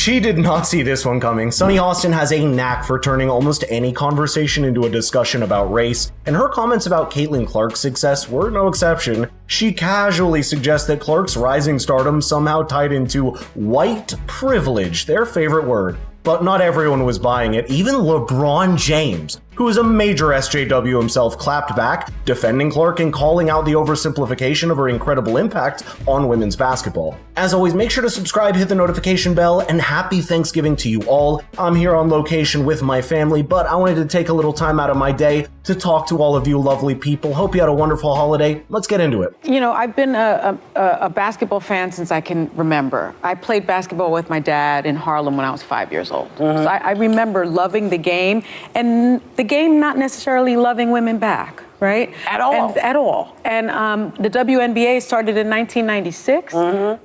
She did not see this one coming. Sunny Austin has a knack for turning almost any conversation into a discussion about race, and her comments about Caitlin Clark's success were no exception. She casually suggests that Clark's rising stardom somehow tied into white privilege, their favorite word. But not everyone was buying it. Even LeBron James, who is a major SJW himself, clapped back, defending Clark and calling out the oversimplification of her incredible impact on women's basketball. As always, make sure to subscribe, hit the notification bell, and happy Thanksgiving to you all. I'm here on location with my family, but I wanted to take a little time out of my day to talk to all of you lovely people. Hope you had a wonderful holiday. Let's get into it. You know, I've been a basketball fan since I can remember. I played basketball with my dad in Harlem when I was 5 years old. So I remember loving the game, and the game not necessarily loving women back, right? At all. And the WNBA started in 1996.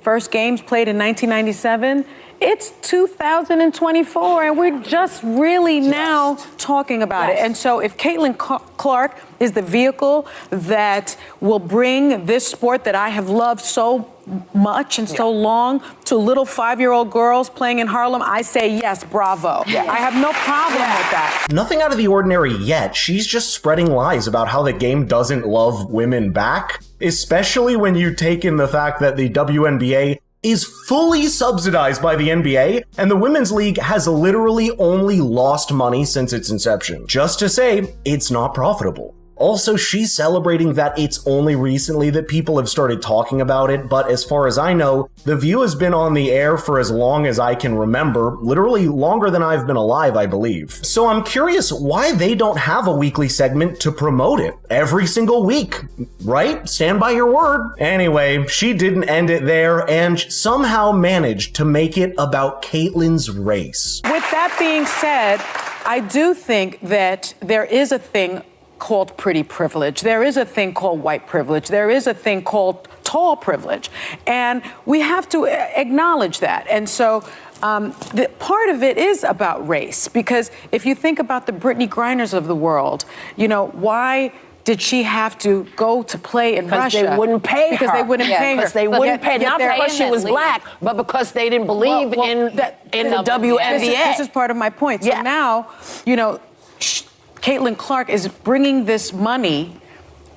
First games played in 1997. It's 2024, and we're just really now talking about it. And so if Caitlin Clark is the vehicle that will bring this sport that I have loved so much and so long to little 5-year-old girls playing in Harlem, I say yes, bravo. I have no problem with that. Nothing out of the ordinary yet. She's just spreading lies about how the game doesn't love women back, especially when you take in the fact that the WNBA is fully subsidized by the NBA, and the Women's League has literally only lost money since its inception. Just to say, it's not profitable. Also, she's celebrating that it's only recently that people have started talking about it, but as far as I know, The View has been on the air for as long as I can remember, literally longer than I've been alive, I believe. So I'm curious why they don't have a weekly segment to promote it every single week, right? Stand by your word. Anyway, she didn't end it there and somehow managed to make it about Caitlin's race. With that being said, I do think that there is a thing called pretty privilege. There is a thing called white privilege. There is a thing called tall privilege. And we have to acknowledge that. And so the part of it is about race, because if you think about the Brittany Griners of the world, you know, why did she have to go to play in Russia? Because they wouldn't pay her. Because they wouldn't pay her. Because they wouldn't pay, not because she was black, but because they didn't believe in the WNBA. This is part of my point. So now, you know, Caitlin Clark is bringing this money,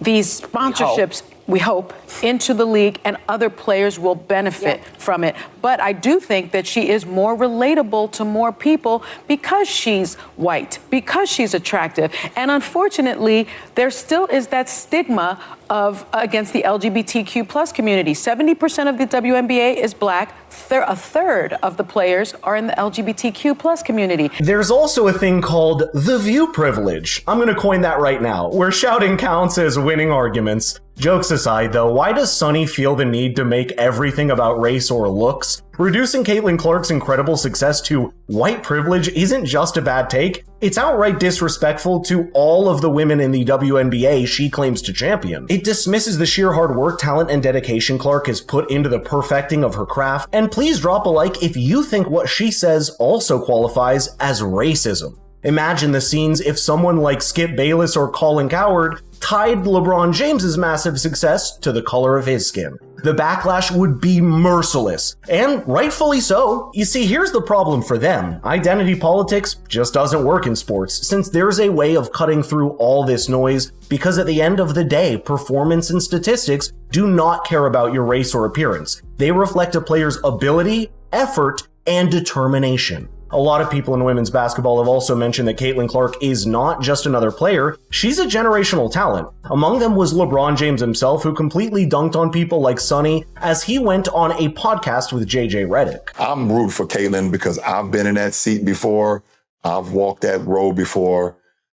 these sponsorships, we hope, into the league, and other players will benefit from it. But I do think that she is more relatable to more people because she's white, because she's attractive. And unfortunately, there still is that stigma of against the LGBTQ plus community. 70% of the WNBA is black. A third of the players are in the LGBTQ plus community. There's also a thing called the view privilege. I'm gonna coin that right now, where shouting counts as winning arguments. Jokes aside though, why does Sunny feel the need to make everything about race or looks? Reducing Caitlin Clark's incredible success to white privilege isn't just a bad take, it's outright disrespectful to all of the women in the WNBA she claims to champion. It dismisses the sheer hard work, talent, and dedication Clark has put into the perfecting of her craft, and please drop a like if you think what she says also qualifies as racism. Imagine the scenes if someone like Skip Bayless or Colin Cowherd tied LeBron James's massive success to the color of his skin. The backlash would be merciless, and rightfully so. You see, here's the problem for them. Identity politics just doesn't work in sports, since there's a way of cutting through all this noise, because at the end of the day, performance and statistics do not care about your race or appearance. They reflect a player's ability, effort, and determination. A lot of people in women's basketball have also mentioned that Caitlin Clark is not just another player, she's a generational talent. Among them was LeBron James himself, who completely dunked on people like Sunny as he went on a podcast with JJ Redick. I'm rooting for Caitlin because I've been in that seat before. I've walked that road before.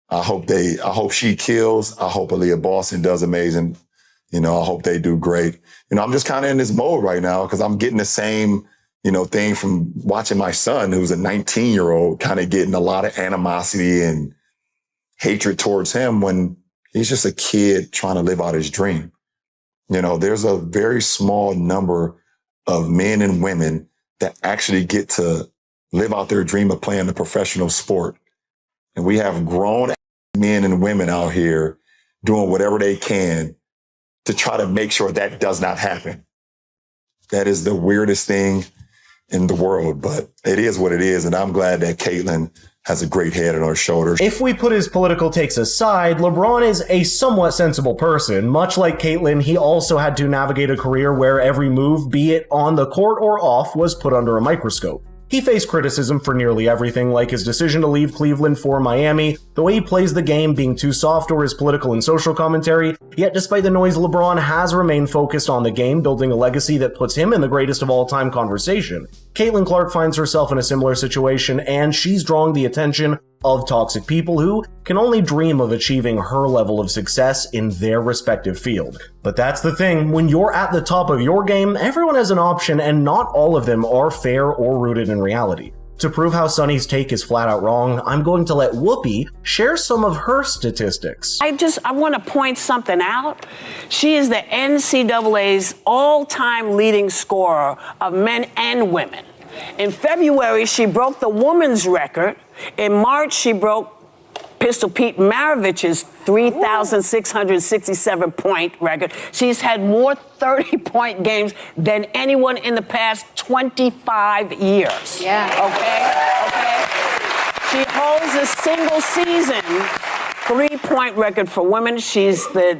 I hope she kills. I hope Aaliyah Boston does amazing. You know, I hope they do great. You know, I'm just kind of in this mode right now because I'm getting the same thing from watching my son, who's a 19-year-old, kind of getting a lot of animosity and hatred towards him when he's just a kid trying to live out his dream. You know, there's a very small number of men and women that actually get to live out their dream of playing a professional sport. And we have grown men and women out here doing whatever they can to try to make sure that does not happen. That is the weirdest thing. in the world, but it is what it is. And I'm glad that Caitlin has a great head on her shoulders. If we put his political takes aside, LeBron is a somewhat sensible person. Much like Caitlin, he also had to navigate a career where every move, be it on the court or off, was put under a microscope. He faced criticism for nearly everything, like his decision to leave Cleveland for Miami, the way he plays the game being too soft, or his political and social commentary. Yet despite the noise, LeBron has remained focused on the game, building a legacy that puts him in the greatest of all time conversation. Caitlin Clark finds herself in a similar situation, and she's drawing the attention of toxic people who can only dream of achieving her level of success in their respective field. But that's the thing, when you're at the top of your game, everyone has an option, and not all of them are fair or rooted in reality. To prove how Sonny's take is flat out wrong, I'm going to let Whoopi share some of her statistics. I want to point something out. She is the NCAA's all-time leading scorer of men and women. In February, she broke the women's record. In March, she broke Pistol Pete Maravich's 3,667-point record. She's had more 30-point games than anyone in the past 25 years. Yeah. Okay? She holds a single season 3-point record for women. She's the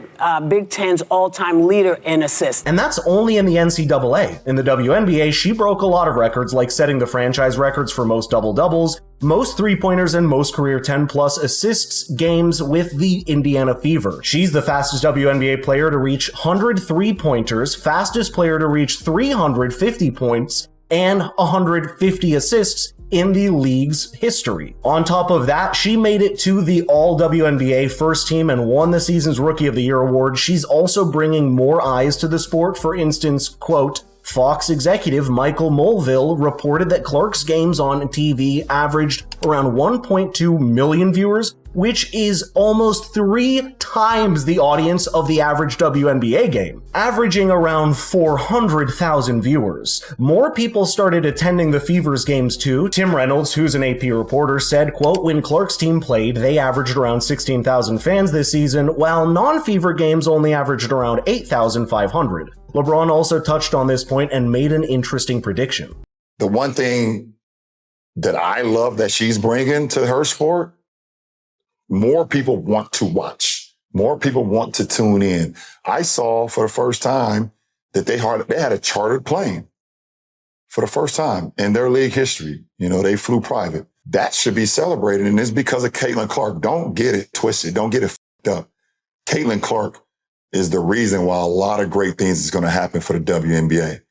Big Ten's all-time leader in assists. And that's only in the NCAA. In the WNBA, she broke a lot of records, like setting the franchise records for most double-doubles, most three-pointers, and most career 10-plus assists games with the Indiana Fever. She's the fastest WNBA player to reach 100 three-pointers, fastest player to reach 350 points, and 150 assists in the league's history. On top of that, she made it to the All-WNBA first team and won the season's Rookie of the Year award. She's also bringing more eyes to the sport. For instance, quote, Fox executive Michael Mulvill reported that Clark's games on TV averaged around 1.2 million viewers, which is almost 3 times the audience of the average WNBA game, averaging around 400,000 viewers. More people started attending the Fever's games too. Tim Reynolds, who's an AP reporter, said, quote, when Clark's team played, they averaged around 16,000 fans this season, while non-Fever games only averaged around 8,500. LeBron also touched on this point and made an interesting prediction. The one thing that I love that she's bringing to her sport, more people want to watch. More people want to tune in. I saw for the first time that they had a chartered plane for the first time in their league history. You know, they flew private. That should be celebrated, and it's because of Caitlin Clark. Don't get it twisted. Don't get it f***ed up. Caitlin Clark is the reason why a lot of great things is going to happen for the WNBA.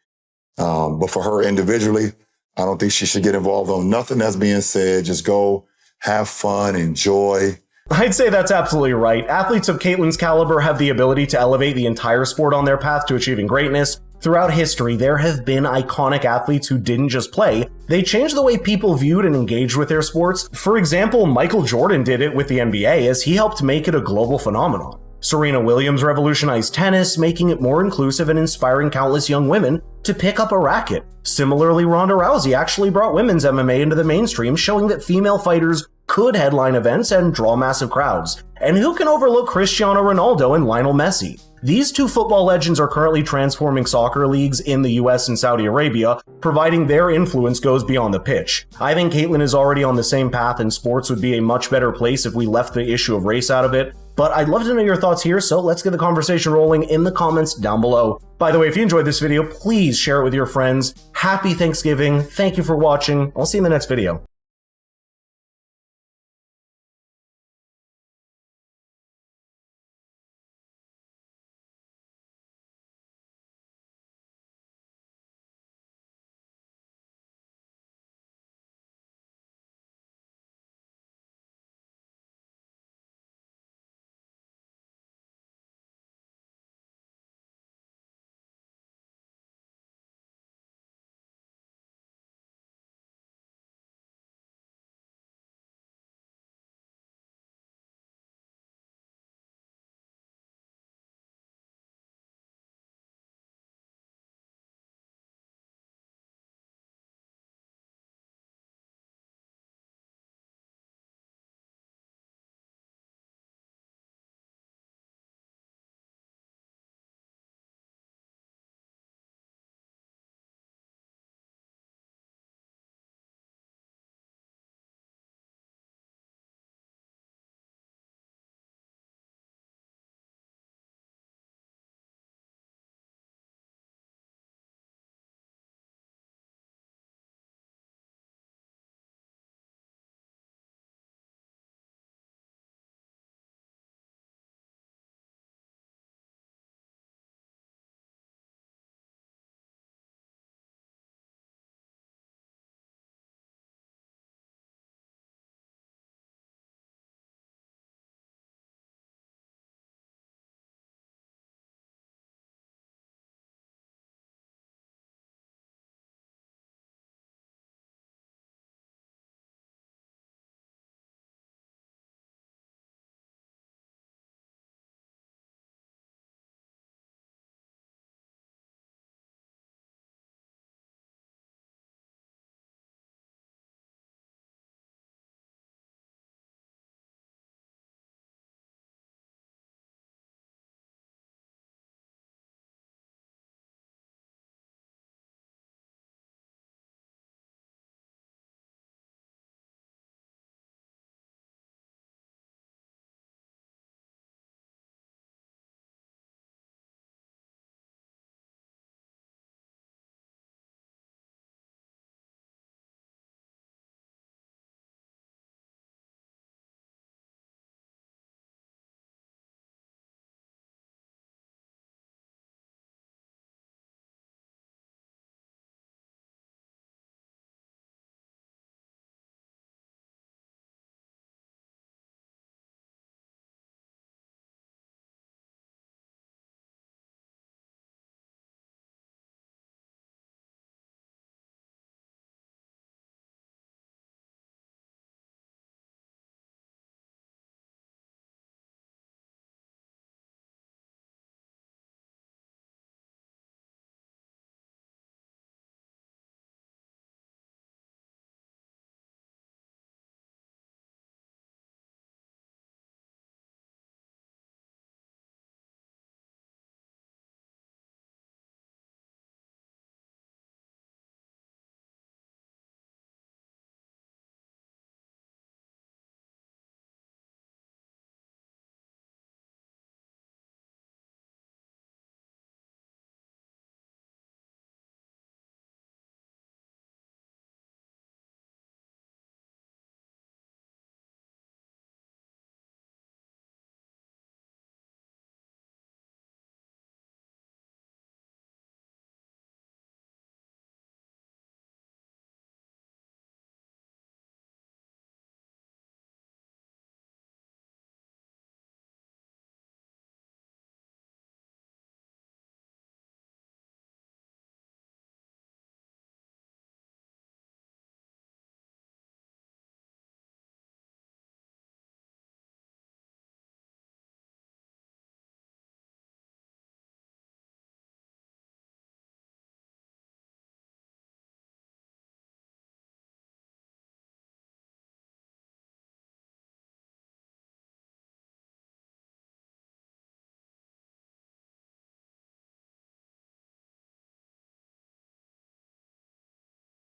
But for her individually, I don't think she should get involved on nothing that's being said. Just go have fun, enjoy. I'd say that's absolutely right. Athletes of Caitlin's caliber have the ability to elevate the entire sport on their path to achieving greatness. Throughout history, there have been iconic athletes who didn't just play, they changed the way people viewed and engaged with their sports. For example, Michael Jordan did it with the NBA as he helped make it a global phenomenon. Serena Williams revolutionized tennis, making it more inclusive and inspiring countless young women to pick up a racket. Similarly, Ronda Rousey actually brought women's MMA into the mainstream, showing that female fighters could headline events and draw massive crowds. And who can overlook Cristiano Ronaldo and Lionel Messi? These two football legends are currently transforming soccer leagues in the US and Saudi Arabia, providing their influence goes beyond the pitch. I think Caitlin is already on the same path, and sports would be a much better place if we left the issue of race out of it. But I'd love to know your thoughts here, so let's get the conversation rolling in the comments down below. By the way, if you enjoyed this video, please share it with your friends. Happy Thanksgiving. Thank you for watching. I'll see you in the next video.